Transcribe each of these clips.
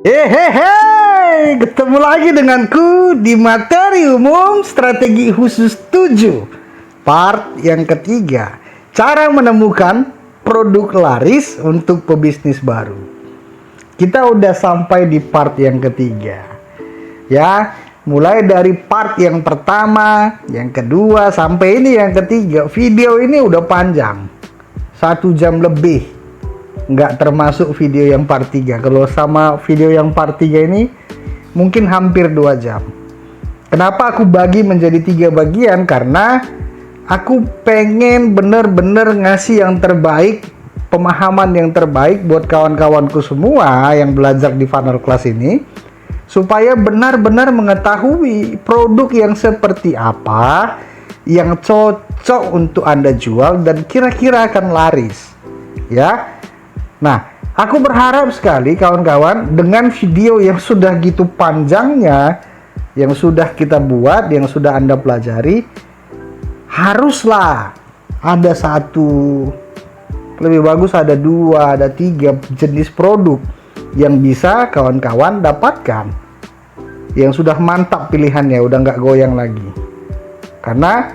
Hehehe, ketemu lagi denganku di materi umum strategi khusus 7 part yang ketiga, cara menemukan produk laris untuk pebisnis baru. Kita udah sampai di part yang ketiga ya, mulai dari part yang pertama, yang kedua, sampai ini yang ketiga. Video ini udah panjang, 1 jam lebih, nggak termasuk video yang part 3. Kalau sama video yang part 3 ini mungkin hampir 2 jam. Kenapa aku bagi menjadi 3 bagian? Karena aku pengen bener-bener ngasih yang terbaik, pemahaman yang terbaik buat kawan-kawanku semua yang belajar di Funnel Class ini, supaya benar-benar mengetahui produk yang seperti apa yang cocok untuk Anda jual dan kira-kira akan laris ya. Nah, aku berharap sekali kawan-kawan, dengan video yang sudah gitu panjangnya, yang sudah kita buat, yang sudah Anda pelajari, haruslah ada satu, lebih bagus ada 2, ada 3 jenis produk yang bisa kawan-kawan dapatkan, yang sudah mantap pilihannya, udah nggak goyang lagi. Karena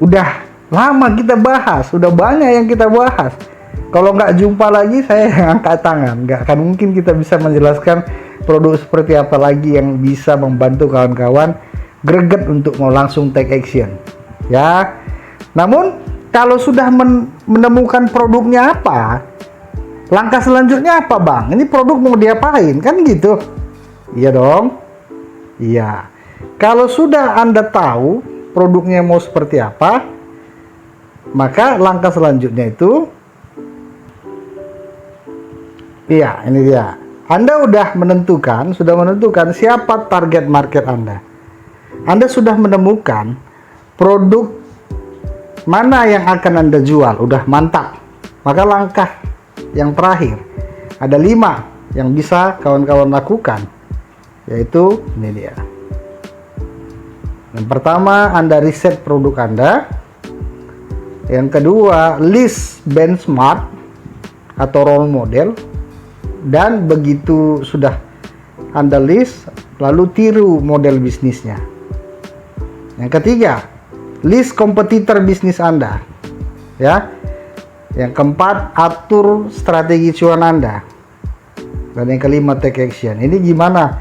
udah lama kita bahas, udah banyak yang kita bahas. Kalau nggak jumpa lagi, saya angkat tangan. Nggak akan mungkin kita bisa menjelaskan produk seperti apa lagi yang bisa membantu kawan-kawan greget untuk mau langsung take action ya. Namun kalau sudah menemukan produknya apa, langkah selanjutnya apa bang? Ini produk mau diapain? Kan gitu. Iya dong. Iya. Kalau sudah Anda tahu produknya mau seperti apa, maka langkah selanjutnya itu, iya, ini dia. Anda sudah menentukan siapa target market Anda. Anda sudah menemukan produk mana yang akan Anda jual, udah mantap. Maka langkah yang terakhir, ada 5 yang bisa kawan-kawan lakukan, yaitu ini dia. Yang pertama, Anda riset produk Anda. Yang kedua, list benchmark atau role model. Dan begitu sudah Anda list, lalu tiru model bisnisnya. Yang ketiga, list kompetitor bisnis Anda ya. Yang keempat, atur strategi cuan Anda. Dan yang kelima, take action. Ini gimana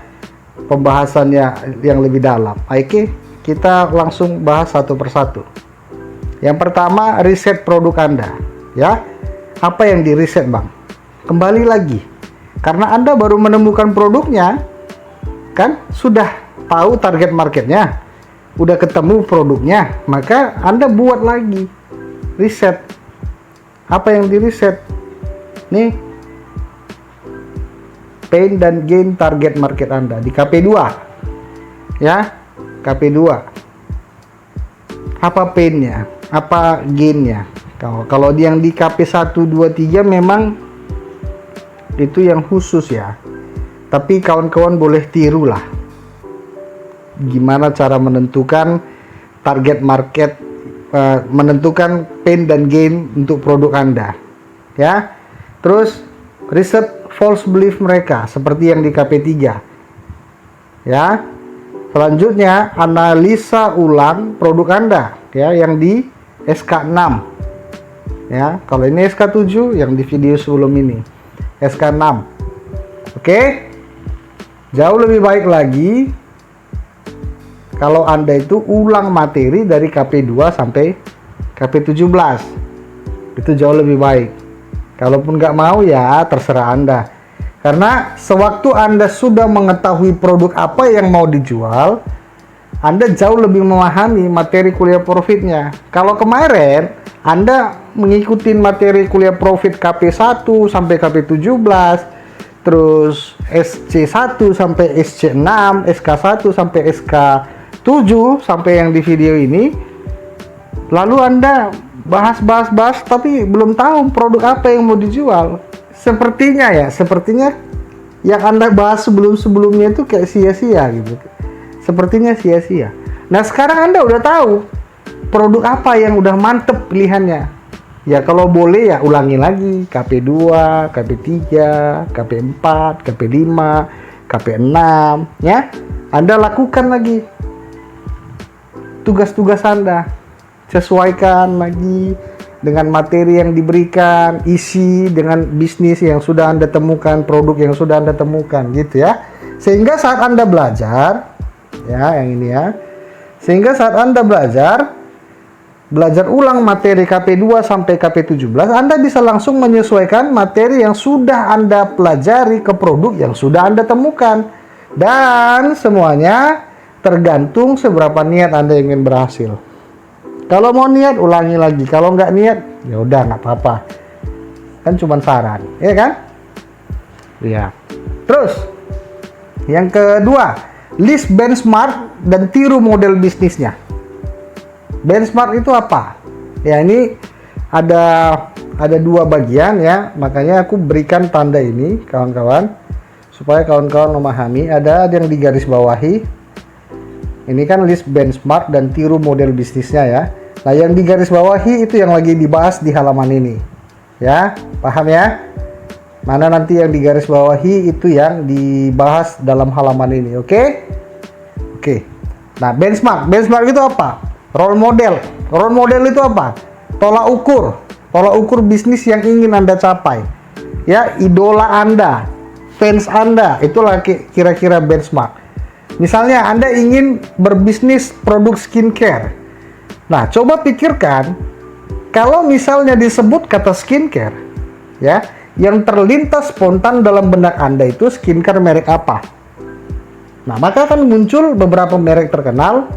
pembahasannya yang lebih dalam? Oke, kita langsung bahas satu persatu. Yang pertama, riset produk Anda ya. Apa yang di riset bang? Kembali lagi, karena Anda baru menemukan produknya, kan sudah tahu target marketnya, udah ketemu produknya, maka Anda buat lagi riset. Apa yang di riset? Nih, pain dan gain target market Anda di KP2 ya. KP2, apa painnya, apa gainnya? Kalau yang di KP1, 2, 3 memang itu yang khusus ya, tapi kawan-kawan boleh tiru lah gimana cara menentukan target market, menentukan pain dan gain untuk produk Anda ya. Terus riset false belief mereka seperti yang di KP3 ya. Selanjutnya analisa ulang produk Anda ya, yang di SK6 ya. Kalau ini SK7 yang di video sebelum ini SK6. Oke, jauh lebih baik lagi kalau Anda itu ulang materi dari KP2 sampai KP17. Itu jauh lebih baik. Kalaupun nggak mau ya terserah Anda. Karena sewaktu Anda sudah mengetahui produk apa yang mau dijual, Anda jauh lebih memahami materi kuliah profitnya. Kalau kemarin Anda mengikuti materi kuliah profit KP1 sampai KP17, terus SC1 sampai SC6, SK1 sampai SK7 sampai yang di video ini, lalu Anda bahas tapi belum tahu produk apa yang mau dijual. Sepertinya yang Anda bahas sebelumnya itu kayak sia-sia gitu. Sepertinya sia-sia. Nah, sekarang Anda udah tahu produk apa yang udah mantep pilihannya. Ya kalau boleh ya ulangi lagi KP2, KP3, KP4, KP5, KP6 ya. Anda lakukan lagi tugas-tugas Anda. Sesuaikan lagi dengan materi yang diberikan, isi dengan bisnis yang sudah Anda temukan, produk yang sudah Anda temukan gitu ya. Sehingga saat Anda belajar ya, yang ini ya. Sehingga saat Anda belajar ulang materi KP2 sampai KP17, Anda bisa langsung menyesuaikan materi yang sudah Anda pelajari ke produk yang sudah Anda temukan. Dan semuanya tergantung seberapa niat Anda ingin berhasil. Kalau mau niat, ulangi lagi. Kalau nggak niat, ya udah nggak apa-apa. Kan cuma saran, ya kan? Iya. Terus, yang kedua, list benchmark dan tiru model bisnisnya. Benchmark itu apa? Ya ini ada dua bagian ya, makanya aku berikan tanda ini kawan-kawan supaya kawan-kawan memahami. Ada yang digaris bawahi. Ini kan list benchmark dan tiru model bisnisnya ya. Nah yang digaris bawahi itu yang lagi dibahas di halaman ini. Ya, paham ya? Mana nanti yang digaris bawahi itu yang dibahas dalam halaman ini, oke? Oke. Nah benchmark itu apa? Role model itu apa? Tolak ukur bisnis yang ingin Anda capai. Ya, idola Anda, fans Anda, itulah kira-kira benchmark. Misalnya Anda ingin berbisnis produk skincare. Nah, coba pikirkan kalau misalnya disebut kata skincare, ya, yang terlintas spontan dalam benak Anda itu skincare merek apa? Nah, maka akan muncul beberapa merek terkenal,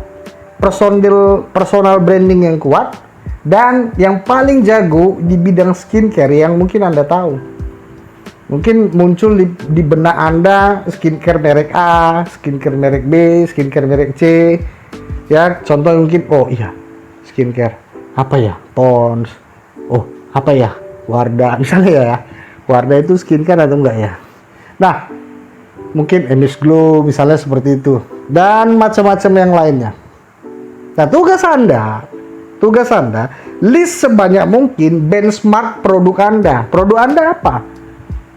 personal branding yang kuat, dan yang paling jago di bidang skincare yang mungkin Anda tahu. Mungkin muncul di benak Anda skincare merek A, skincare merek B, skincare merek C. Ya, contoh mungkin, oh iya, skincare apa ya? Pond's. Oh, apa ya? Wardah. Misalnya ya. Wardah itu skincare atau enggak ya? Nah, mungkin MS Glow misalnya seperti itu. Dan macam-macam yang lainnya. Nah, tugas Anda list sebanyak mungkin benchmark produk Anda. Produk Anda apa?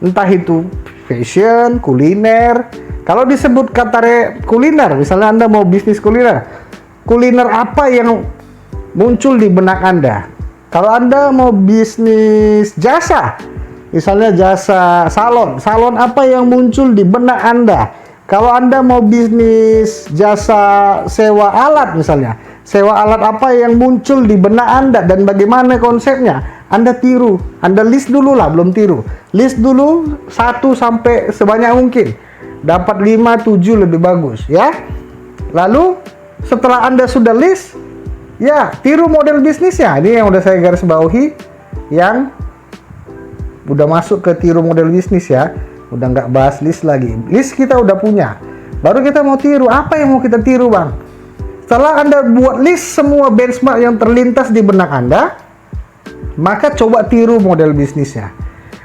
Entah itu fashion, kuliner. Kalau disebut kata kuliner, misalnya Anda mau bisnis kuliner apa yang muncul di benak Anda? Kalau Anda mau bisnis jasa, misalnya jasa salon apa yang muncul di benak Anda? Kalau Anda mau bisnis jasa sewa alat misalnya, sewa alat apa yang muncul di benak Anda dan bagaimana konsepnya? Anda tiru, Anda list dulu lah, belum tiru. List dulu 1 sampai sebanyak mungkin. Dapat 5, 7 lebih bagus, ya. Lalu setelah Anda sudah list, ya, tiru model bisnisnya. Ini yang udah saya garis bawahi, yang udah masuk ke tiru model bisnis ya. Udah nggak bahas list lagi. List kita udah punya. Baru kita mau tiru. Apa yang mau kita tiru, Bang? Setelah Anda buat list semua benchmark yang terlintas di benak Anda, maka coba tiru model bisnisnya.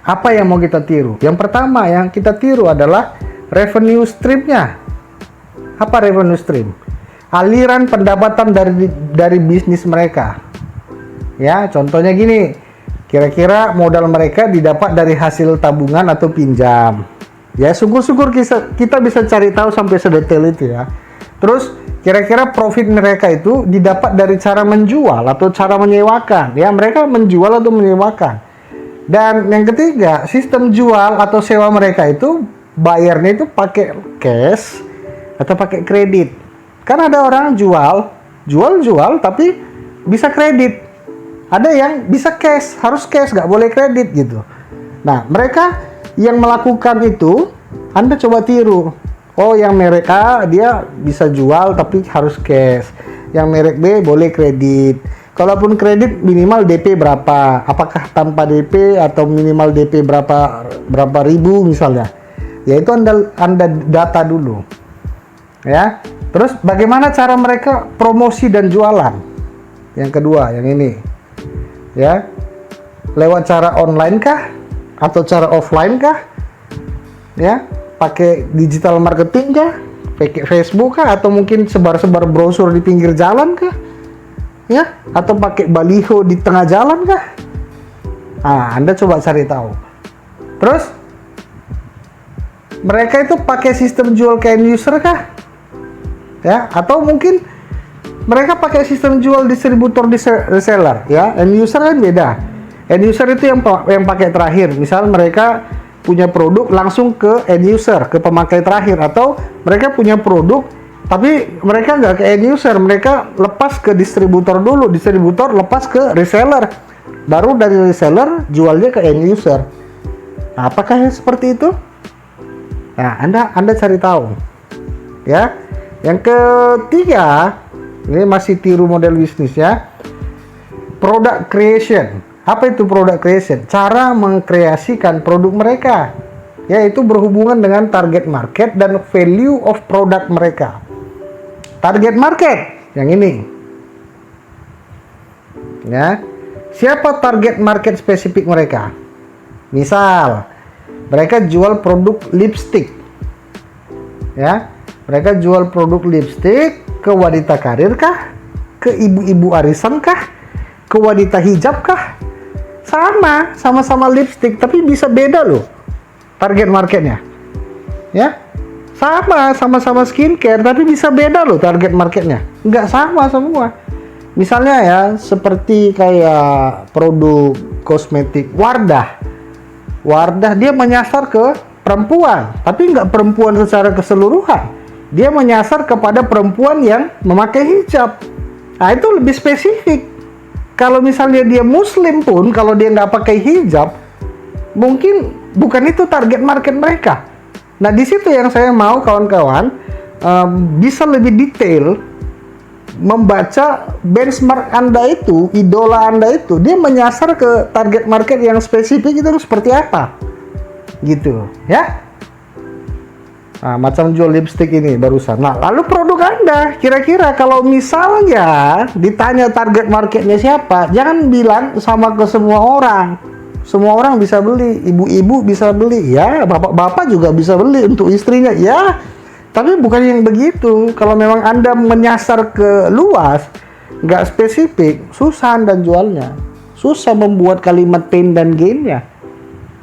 Apa yang mau kita tiru? Yang pertama yang kita tiru adalah revenue stream-nya. Apa revenue stream? Aliran pendapatan dari bisnis mereka. Ya, contohnya gini. Kira-kira modal mereka didapat dari hasil tabungan atau pinjam. Ya, syukur-syukur kita bisa cari tahu sampai sedetail itu ya. Terus, kira-kira profit mereka itu didapat dari cara menjual atau cara menyewakan. Ya, mereka menjual atau menyewakan. Dan yang ketiga, sistem jual atau sewa mereka itu bayarnya itu pakai cash atau pakai kredit. Kan ada orang jual tapi bisa kredit. Ada yang bisa cash, harus cash, nggak boleh kredit gitu. Nah, mereka yang melakukan itu, Anda coba tiru. Oh, yang merek A dia bisa jual tapi harus cash. Yang merek B boleh kredit. Kalaupun kredit minimal DP berapa? Apakah tanpa DP atau minimal DP berapa ribu misalnya? Ya itu Anda data dulu. Ya. Terus bagaimana cara mereka promosi dan jualan? Yang kedua, yang ini. Ya, lewat cara online kah atau cara offline kah? Ya, pakai digital marketing kah? Pakai Facebook kah? Atau mungkin sebar-sebar brosur di pinggir jalan kah? Ya, atau pakai baliho di tengah jalan kah? Nah, Anda coba cari tahu. Terus mereka itu pakai sistem jual ke end user kah? Ya, atau mungkin mereka pakai sistem jual distributor reseller, ya. End user kan beda. End user itu yang pakai terakhir. Misal mereka punya produk langsung ke end user, ke pemakai terakhir, atau mereka punya produk tapi mereka nggak ke end user, mereka lepas ke distributor dulu, distributor lepas ke reseller, baru dari reseller jualnya ke end user. Nah, apakah seperti itu? Nah, Anda cari tahu, ya. Yang ketiga, ini masih tiru model bisnis, ya. Product creation. Apa itu product creation? Cara mengkreasikan produk mereka, yaitu berhubungan dengan target market dan value of product mereka. Target market yang ini, ya. Siapa target market spesifik mereka? Misal mereka jual produk lipstick, ya. Mereka jual produk lipstick ke wanita karir kah? Ke ibu-ibu arisan kah? Ke wanita hijab kah? Sama-sama lipstick, tapi bisa beda loh target marketnya, ya. Sama-sama skincare, tapi bisa beda loh target marketnya. Nggak sama semua. Misalnya ya, seperti kayak produk kosmetik Wardah dia menyasar ke perempuan, tapi nggak perempuan secara keseluruhan. Dia menyasar kepada perempuan yang memakai hijab. Nah, itu lebih spesifik. Kalau misalnya dia muslim pun, kalau dia nggak pakai hijab, mungkin bukan itu target market mereka. Nah, di situ yang saya mau kawan-kawan bisa lebih detail membaca benchmark Anda itu, idola Anda itu, dia menyasar ke target market yang spesifik itu seperti apa, gitu, ya. Nah, macam jual lipstick ini barusan. Nah, lalu produk Anda, kira-kira kalau misalnya ditanya target marketnya siapa, jangan bilang sama ke semua orang. Semua orang bisa beli, ibu-ibu bisa beli, ya, bapak-bapak juga bisa beli untuk istrinya, ya. Tapi bukan yang begitu. Kalau memang Anda menyasar ke luas, nggak spesifik, susah Anda jualnya. Susah membuat kalimat pain dan gain-nya.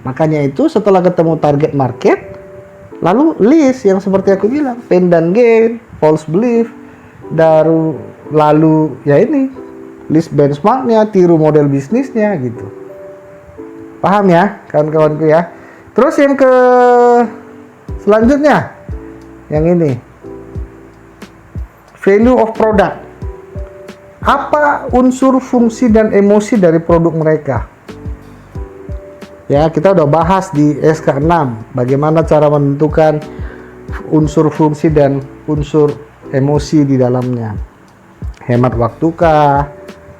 Makanya itu setelah ketemu target market, lalu list yang seperti aku bilang, pain dan gain, false belief, lalu ya ini, list benchmarknya, tiru model bisnisnya gitu. Paham ya kawan-kawanku ya? Terus yang ke selanjutnya, yang ini, value of product. Apa unsur fungsi dan emosi dari produk mereka? Ya, kita udah bahas di SK6 bagaimana cara menentukan unsur fungsi dan unsur emosi di dalamnya. Hemat waktu kah,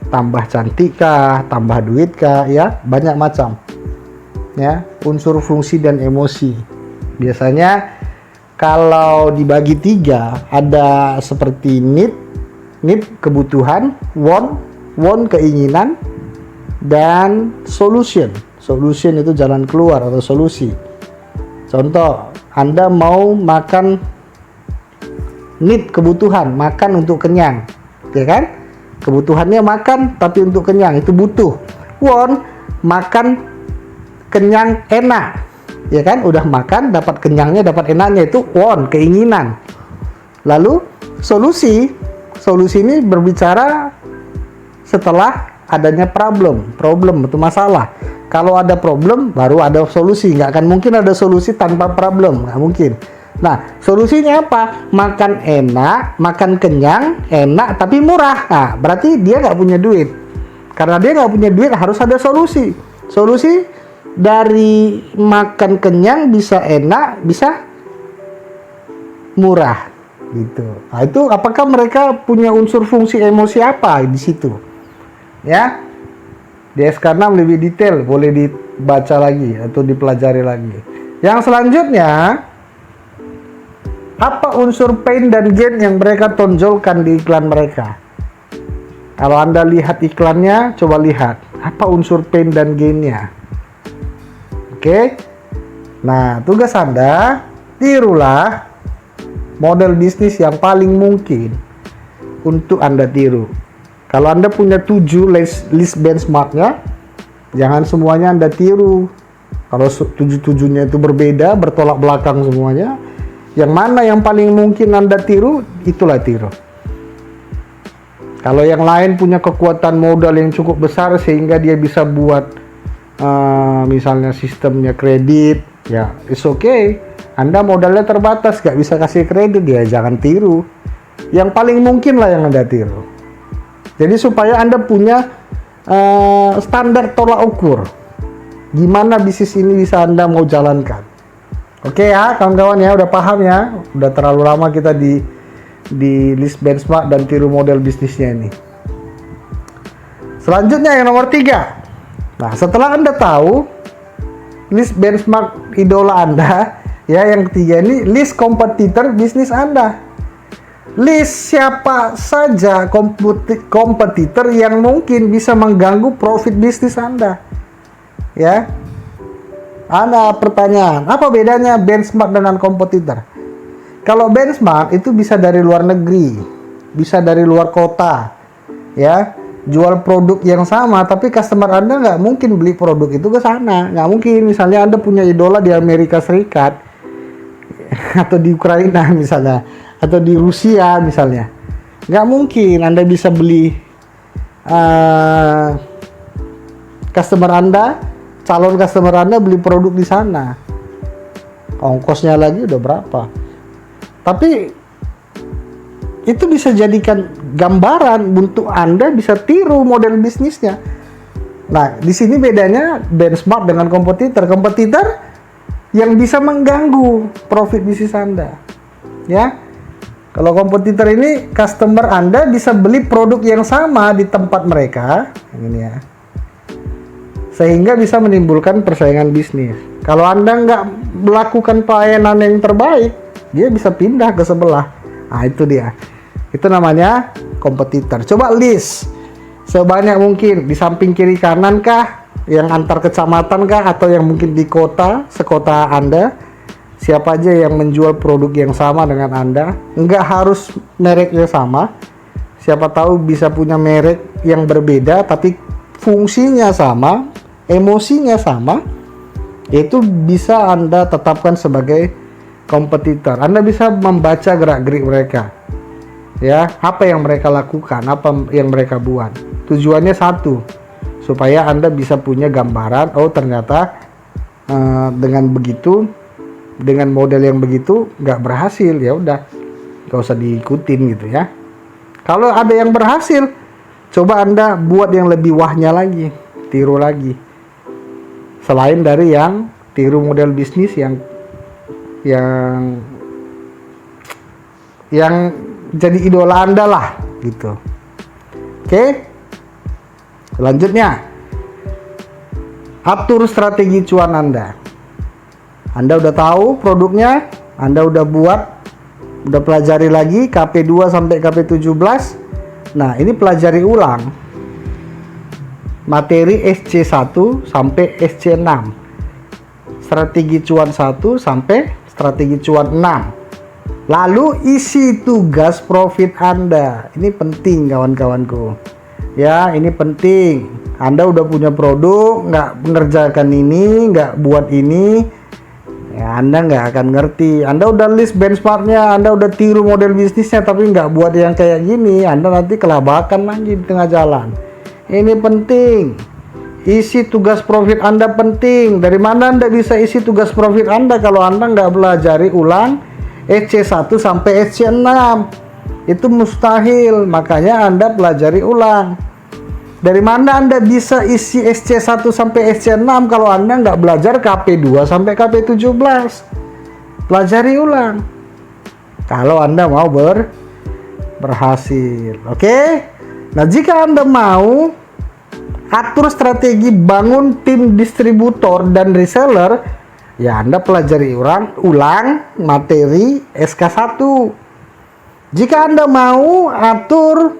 tambah cantik kah, tambah duit kah, ya, banyak macam. Ya, unsur fungsi dan emosi. Biasanya kalau dibagi 3, ada seperti need kebutuhan, want keinginan, dan solution itu jalan keluar atau solusi. Contoh, Anda mau makan, need kebutuhan, makan untuk kenyang, ya kan? Kebutuhannya makan tapi untuk kenyang, itu butuh. Want, makan kenyang enak, ya kan? Udah makan dapat kenyangnya, dapat enaknya, itu want, keinginan. Lalu solusi ini berbicara setelah adanya problem itu masalah. Kalau ada problem baru ada solusi. Nggak akan mungkin ada solusi tanpa problem, nggak mungkin. Nah, solusinya apa? Makan enak, makan kenyang, enak tapi murah. Nah, berarti dia nggak punya duit. Karena dia nggak punya duit, harus ada solusi. Solusi dari makan kenyang bisa enak, bisa murah, gitu. Nah, itu apakah mereka punya unsur fungsi emosi apa di situ? Ya, di SK6 lebih detail, boleh dibaca lagi atau dipelajari lagi. Yang selanjutnya, apa unsur pain dan gain yang mereka tonjolkan di iklan mereka? Kalau Anda lihat iklannya, coba lihat apa unsur pain dan gain-nya. Oke. Nah, tugas Anda, tirulah model bisnis yang paling mungkin untuk Anda tiru. Kalau Anda punya 7 list benchmarknya, Jangan semuanya Anda tiru. Kalau tujuh-tujuhnya itu berbeda, bertolak belakang semuanya, yang mana yang paling mungkin Anda tiru, itulah tiru. Kalau yang lain punya kekuatan modal yang cukup besar sehingga dia bisa buat misalnya sistemnya kredit, ya it's okay. Anda modalnya terbatas, gak bisa kasih kredit, ya jangan tiru. Yang paling mungkin lah yang Anda tiru. Jadi supaya Anda punya standar tolak ukur gimana bisnis ini bisa Anda mau jalankan. Oke ya kawan-kawan ya, udah paham ya. Udah terlalu lama kita di list benchmark dan tiru model bisnisnya ini. Selanjutnya yang nomor 3. Nah, setelah Anda tahu list benchmark idola Anda, ya yang ketiga ini list kompetitor bisnis Anda. List siapa saja kompetitor yang mungkin bisa mengganggu profit bisnis Anda. Ya. Ada pertanyaan, apa bedanya benchmark dengan kompetitor? Kalau benchmark itu bisa dari luar negeri, bisa dari luar kota, ya, jual produk yang sama, tapi customer Anda nggak mungkin beli produk itu ke sana, nggak mungkin. Misalnya Anda punya idola di Amerika Serikat, atau di Ukraina misalnya, atau di Rusia misalnya, nggak mungkin Anda bisa beli calon customer Anda beli produk di sana, ongkosnya lagi udah berapa. Tapi itu bisa jadikan gambaran untuk Anda bisa tiru model bisnisnya. Nah, di sini bedanya benchmark dengan kompetitor. Kompetitor yang bisa mengganggu profit bisnis Anda. Ya. Kalau kompetitor ini customer Anda bisa beli produk yang sama di tempat mereka, ini ya. Sehingga bisa menimbulkan persaingan bisnis. Kalau Anda nggak melakukan pelayanan yang terbaik, dia bisa pindah ke sebelah. Nah, itu dia. Itu namanya kompetitor. Coba list sebanyak mungkin di samping kiri kanan kah, yang antar kecamatan kah, atau yang mungkin di kota, sekota Anda, siapa aja yang menjual produk yang sama dengan Anda. Nggak harus mereknya sama. Siapa tahu bisa punya merek yang berbeda, tapi fungsinya sama, emosinya sama. Itu bisa Anda tetapkan sebagai kompetitor. Anda bisa membaca gerak-gerik mereka, ya, apa yang mereka lakukan, apa yang mereka buat. Tujuannya satu, supaya Anda bisa punya gambaran, oh ternyata dengan begitu, dengan model yang begitu nggak berhasil, ya udah nggak usah diikutin gitu ya. Kalau ada yang berhasil, coba Anda buat yang lebih wahnya lagi, tiru lagi. Selain dari yang tiru model bisnis yang jadi idola Anda lah gitu. Oke. Selanjutnya, atur strategi cuan Anda. Anda udah tahu produknya, Anda udah buat, udah pelajari lagi KP2 sampai KP17. Nah, ini pelajari ulang materi SC1 sampai SC6. Strategi cuan 1 sampai strategi cuan 6. Lalu isi tugas profit Anda. Ini penting kawan-kawanku. Ya, ini penting. Anda udah punya produk, nggak mengerjakan ini, nggak buat ini, ya Anda nggak akan ngerti. Anda udah list benchmarknya, Anda udah tiru model bisnisnya, tapi nggak buat yang kayak gini, Anda nanti kelabakan lagi di tengah jalan. Ini penting. Isi tugas profit Anda penting. Dari mana Anda bisa isi tugas profit Anda kalau Anda nggak pelajari ulang SC1 sampai SC6? Itu mustahil. Makanya Anda pelajari ulang. Dari mana Anda bisa isi SC1 sampai SC6 kalau Anda nggak belajar KP2 sampai KP17? Pelajari ulang. Kalau Anda mau berhasil. Oke? Nah, jika Anda mau atur strategi bangun tim distributor dan reseller, ya Anda pelajari ulang materi SK1. Jika Anda mau atur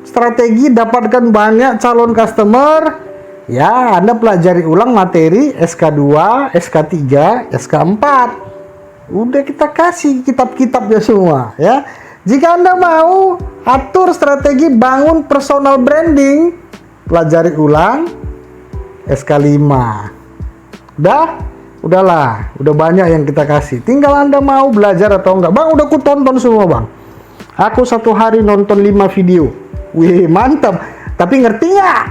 strategi dapatkan banyak calon customer, ya Anda pelajari ulang materi SK2, SK3, SK4. Udah kita kasih kitab-kitabnya semua, ya. Jika Anda mau atur strategi bangun personal branding, pelajari ulang SK5. Udahlah, udah banyak yang kita kasih. Tinggal Anda mau belajar atau enggak. Bang, udah ku tonton semua, Bang. Aku 1 hari nonton 5 video. Wih, mantap. Tapi ngerti nggak?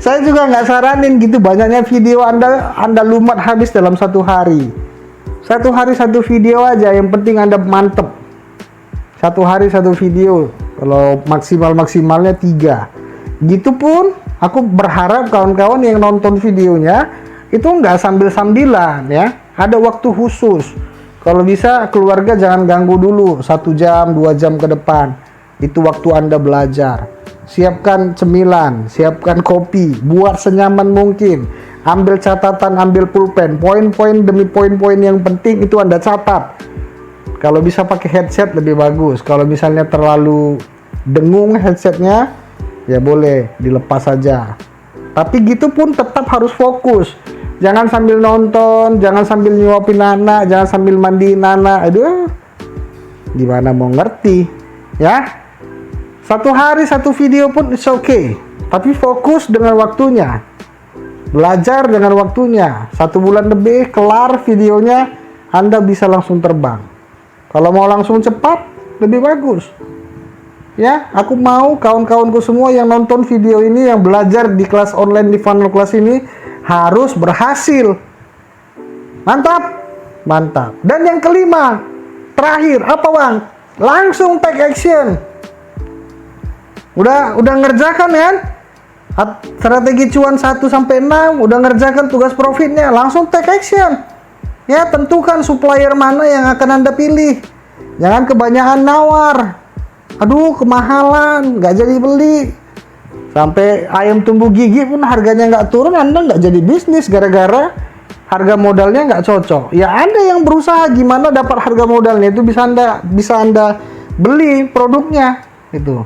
Saya juga nggak saranin gitu banyaknya video Anda lumat habis dalam 1 hari. 1 hari 1 video aja, yang penting Anda mantep. 1 hari 1 video. Kalau maksimalnya 3. Gitu pun aku berharap kawan-kawan yang nonton videonya itu nggak sambil-sambilan ya. Ada waktu khusus. Kalau bisa keluarga jangan ganggu dulu 1 jam, 2 jam ke depan. Itu waktu Anda belajar. Siapkan cemilan, siapkan kopi, buat senyaman mungkin. Ambil catatan, ambil pulpen, poin-poin demi poin-poin yang penting itu Anda catat. Kalau bisa pakai headset lebih bagus. Kalau misalnya terlalu dengung headsetnya, ya boleh dilepas saja. Tapi gitu pun tetap harus fokus. Jangan sambil nonton, jangan sambil nyuapin anak, jangan sambil mandiin anak. Aduh, gimana mau ngerti ya? 1 hari 1 video pun it's okay. Tapi fokus dengan waktunya. Belajar dengan waktunya. 1 bulan lebih kelar videonya, Anda bisa langsung terbang. Kalau mau langsung cepat, lebih bagus. Ya, aku mau kawan-kawanku semua yang nonton video ini, yang belajar di kelas online di Funnel Class ini harus berhasil. Mantap, mantap. Dan yang kelima, terakhir apa Bang? Langsung take action. Udah ngerjakan kan? Strategi cuan 1 sampai 6, udah ngerjakan tugas profitnya, langsung take action. Ya, tentukan supplier mana yang akan Anda pilih. Jangan kebanyakan nawar. Aduh, kemahalan, nggak jadi beli. Sampai ayam tumbuh gigi pun harganya nggak turun, Anda nggak jadi bisnis gara-gara harga modalnya nggak cocok. Ya, Anda yang berusaha gimana dapat harga modalnya itu bisa Anda beli produknya itu.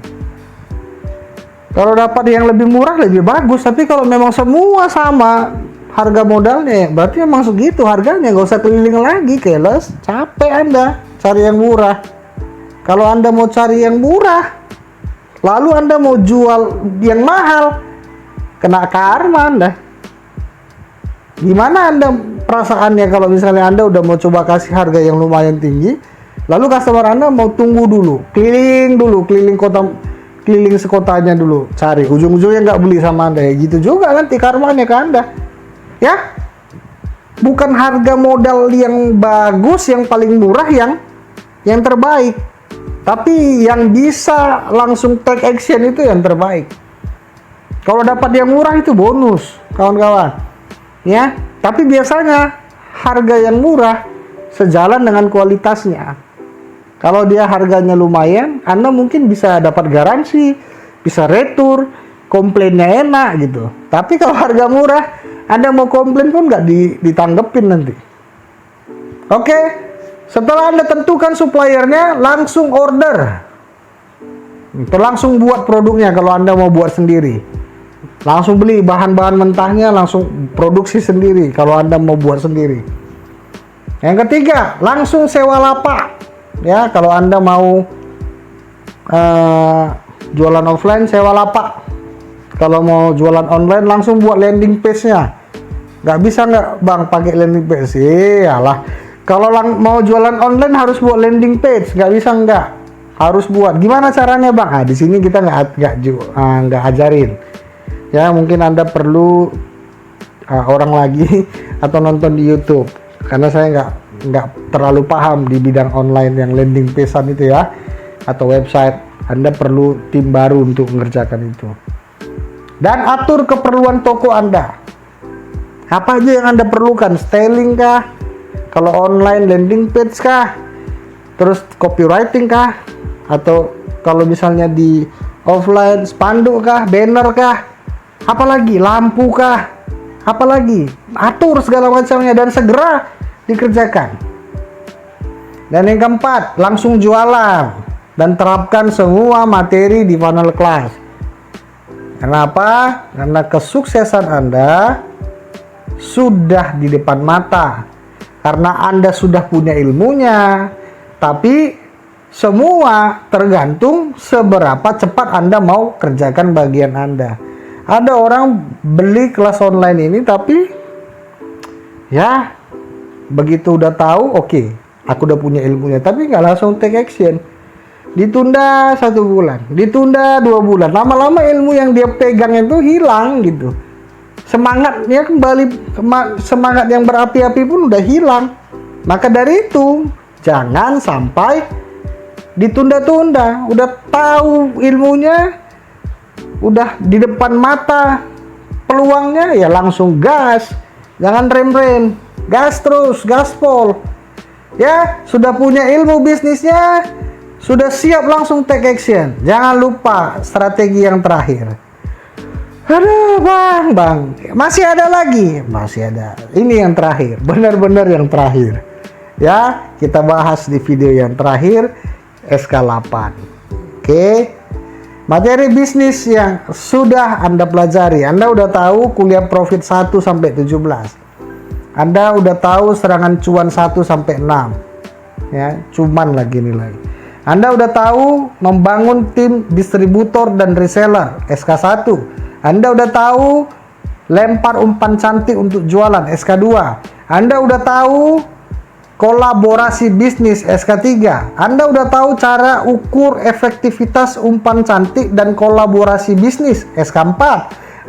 Kalau dapat yang lebih murah lebih bagus, tapi kalau memang semua sama harga modalnya, berarti memang segitu harganya, nggak usah keliling lagi, keles, capek Anda cari yang murah. Kalau Anda mau cari yang murah, lalu Anda mau jual yang mahal, kena karma Anda. Gimana Anda perasaannya kalau misalnya Anda udah mau coba kasih harga yang lumayan tinggi, lalu customer Anda mau tunggu dulu, keliling sekotanya dulu, cari, ujung-ujungnya nggak beli sama Anda, ya gitu juga nanti karmanya ke Anda. Ya, bukan harga modal yang bagus, yang paling murah, yang terbaik. Tapi yang bisa langsung take action itu yang terbaik. Kalau dapat yang murah itu bonus, kawan-kawan. Ya, tapi biasanya harga yang murah sejalan dengan kualitasnya. Kalau dia harganya lumayan, Anda mungkin bisa dapat garansi, bisa retur, komplainnya enak gitu. Tapi kalau harga murah, Anda mau komplain pun nggak ditanggepin nanti. Oke. Setelah Anda tentukan suppliernya, langsung order. Langsung buat produknya kalau Anda mau buat sendiri. Langsung beli bahan-bahan mentahnya, langsung produksi sendiri kalau Anda mau buat sendiri. Yang ketiga, langsung sewa lapak. Ya, kalau Anda mau jualan offline, sewa lapak. Kalau mau jualan online, langsung buat landing page-nya. Nggak bisa nggak Bang pakai landing page? Iyalah. Kalau mau jualan online harus buat landing page, nggak bisa nggak, harus buat. Gimana caranya Bang? Di sini kita nggak ajarin. Ya mungkin Anda perlu orang lagi atau nonton di YouTube, karena saya nggak terlalu paham di bidang online yang landing page-an itu ya, atau website. Anda perlu tim baru untuk mengerjakan itu. Dan atur keperluan toko Anda. Apa aja yang Anda perlukan? Styling kah? Kalau online landing page kah? Terus copywriting kah? Atau kalau misalnya di offline spanduk kah? Banner kah? Apalagi lampu kah? Apalagi atur segala macamnya dan segera dikerjakan. Dan yang keempat, langsung jualan dan terapkan semua materi di Funnel Class. Kenapa? Karena kesuksesan Anda sudah di depan mata. Karena Anda sudah punya ilmunya, tapi semua tergantung seberapa cepat Anda mau kerjakan bagian Anda. Ada orang beli kelas online ini tapi ya begitu udah tahu, oke, aku udah punya ilmunya, tapi nggak langsung take action. Ditunda 1 bulan, ditunda 2 bulan, lama-lama ilmu yang dia pegang itu hilang gitu. Semangatnya kembali, semangat yang berapi-api pun udah hilang. Maka dari itu jangan sampai ditunda-tunda. Udah tahu ilmunya, udah di depan mata peluangnya, ya langsung gas. Jangan rem-rem, gas terus, gaspol. Ya, sudah punya ilmu bisnisnya, sudah siap langsung take action. Jangan lupa strategi yang terakhir. Aduh bang, masih ada lagi, masih ada. Ini yang terakhir, benar-benar yang terakhir. Ya, kita bahas di video yang terakhir, SK8. Oke, materi bisnis yang sudah Anda pelajari. Anda udah tahu kuliah profit 1 sampai 17. Anda udah tahu serangan cuan 1 sampai 6. Ya, cuman lagi nilai. Anda udah tahu membangun tim distributor dan reseller, SK1. Anda udah tahu lempar umpan cantik untuk jualan, SK2. Anda udah tahu kolaborasi bisnis, SK3. Anda udah tahu cara ukur efektivitas umpan cantik dan kolaborasi bisnis, SK4.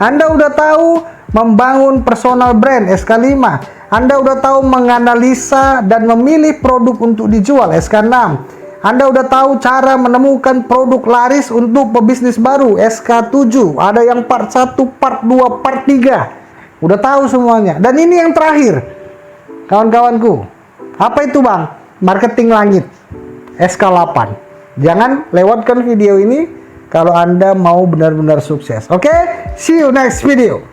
Anda udah tahu membangun personal brand, SK5. Anda udah tahu menganalisa dan memilih produk untuk dijual, SK6. Anda udah tahu cara menemukan produk laris untuk pebisnis baru, SK7. Ada yang part 1, part 2, part 3. Udah tahu semuanya. Dan ini yang terakhir, kawan-kawanku. Apa itu bang? Marketing langit, SK8. Jangan lewatkan video ini kalau Anda mau benar-benar sukses. Oke? See you next video.